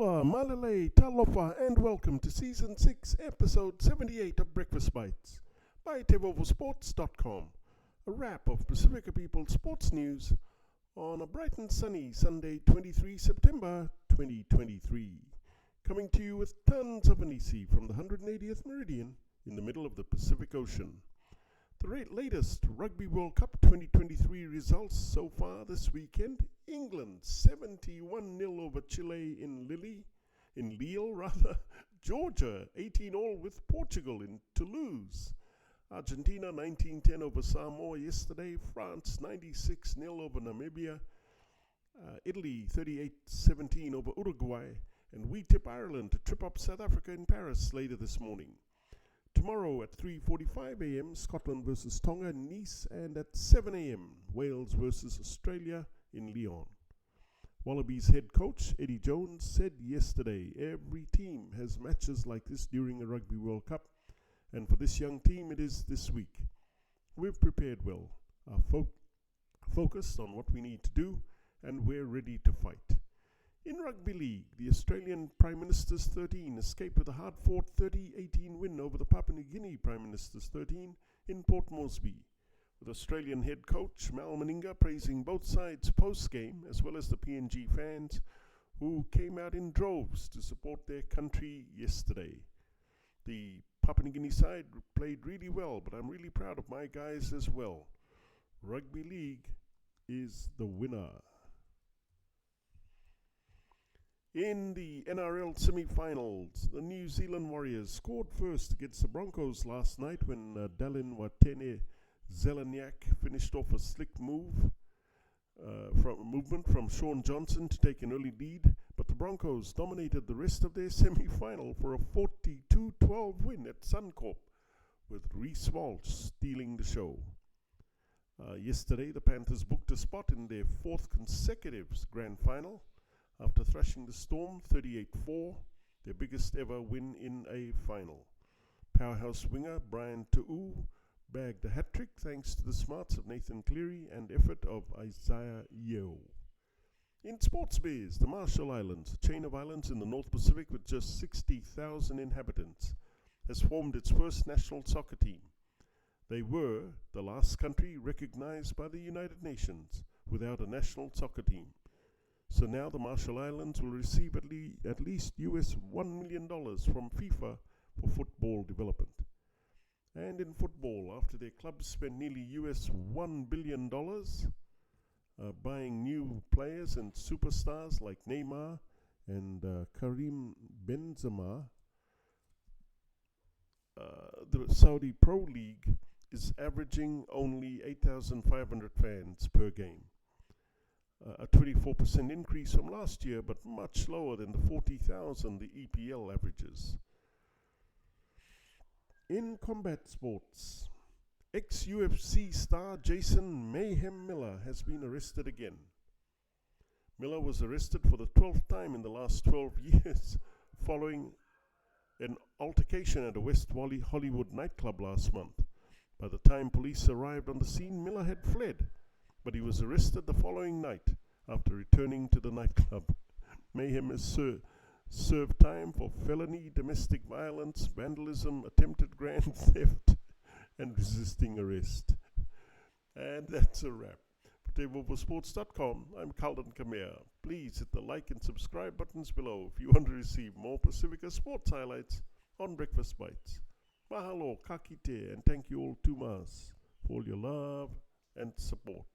Bula, Malele, Talofa and Welcome to Season 6, Episode 78 of Breakfast Bites by TEIVOVOsports.com, a wrap of Pasifika People sports news on a bright and sunny Sunday, 23 September 2023. Coming to you with tons of hanisi from the 180th meridian in the middle of the Pacific Ocean. The latest Rugby World Cup 2023 results so far this weekend: England 71-0 over Chile in Lille. Georgia 18-all with Portugal in Toulouse. Argentina 19-10 over Samoa yesterday. France 96-0 over Namibia. Italy 38-17 over Uruguay. And we tip Ireland to trip up South Africa in Paris later this morning. Tomorrow at 3:45 a.m. Scotland versus Tonga in Nice, and at 7 a.m. Wales versus Australia in Lyon. Wallabies head coach Eddie Jones said yesterday every team has matches like this during a Rugby World Cup, and for this young team it is this week. We've prepared well, are focused on what we need to do, and we're ready to fight. In Rugby League, the Australian Prime Minister's 13 escaped with a hard-fought 30-18 win over the Papua New Guinea Prime Minister's 13 in Port Moresby, with Australian head coach Mal Meninga praising both sides post-game, as well as the PNG fans who came out in droves to support their country yesterday. The Papua New Guinea side played really well, but I'm really proud of my guys as well. Rugby League is the winner. In the NRL semi-finals, the New Zealand Warriors scored first against the Broncos last night when Dallin Watene-Zeleniak finished off a slick movement from Sean Johnson to take an early lead, but the Broncos dominated the rest of their semi-final for a 42-12 win at Suncorp, with Reece Walsh stealing the show. Yesterday, the Panthers booked a spot in their fourth consecutive grand final, after thrashing the Storm 38-4, their biggest ever win in a final. Powerhouse winger Brian Tu'u bagged a hat-trick thanks to the smarts of Nathan Cleary and effort of Isaiah Yeo. In sports biz, the Marshall Islands, a chain of islands in the North Pacific with just 60,000 inhabitants, has formed its first national soccer team. They were the last country recognized by the United Nations without a national soccer team. So now the Marshall Islands will receive at least US $1 million from FIFA for football development. And in football, after their clubs spent nearly US $1 billion buying new players and superstars like Neymar and Karim Benzema, the Saudi Pro League is averaging only 8,500 fans per game. A 24% increase from last year, but much lower than the 40,000 the EPL averages. In combat sports, ex-UFC star Jason Mayhem Miller has been arrested again. Miller was arrested for the 12th time in the last 12 years following an altercation at a West Hollywood nightclub last month. By the time police arrived on the scene, Miller had fled, but he was arrested the following night after returning to the nightclub. Mayhem has served time for felony, domestic violence, vandalism, attempted grand theft, and resisting arrest. And that's a wrap. For TEIVOVOsports.com, I'm Kaldan Kamea. Please hit the like and subscribe buttons below if you want to receive more Pasifika sports highlights on Breakfast Bites. Mahalo, kakite, and thank you all tumas for all your love and support.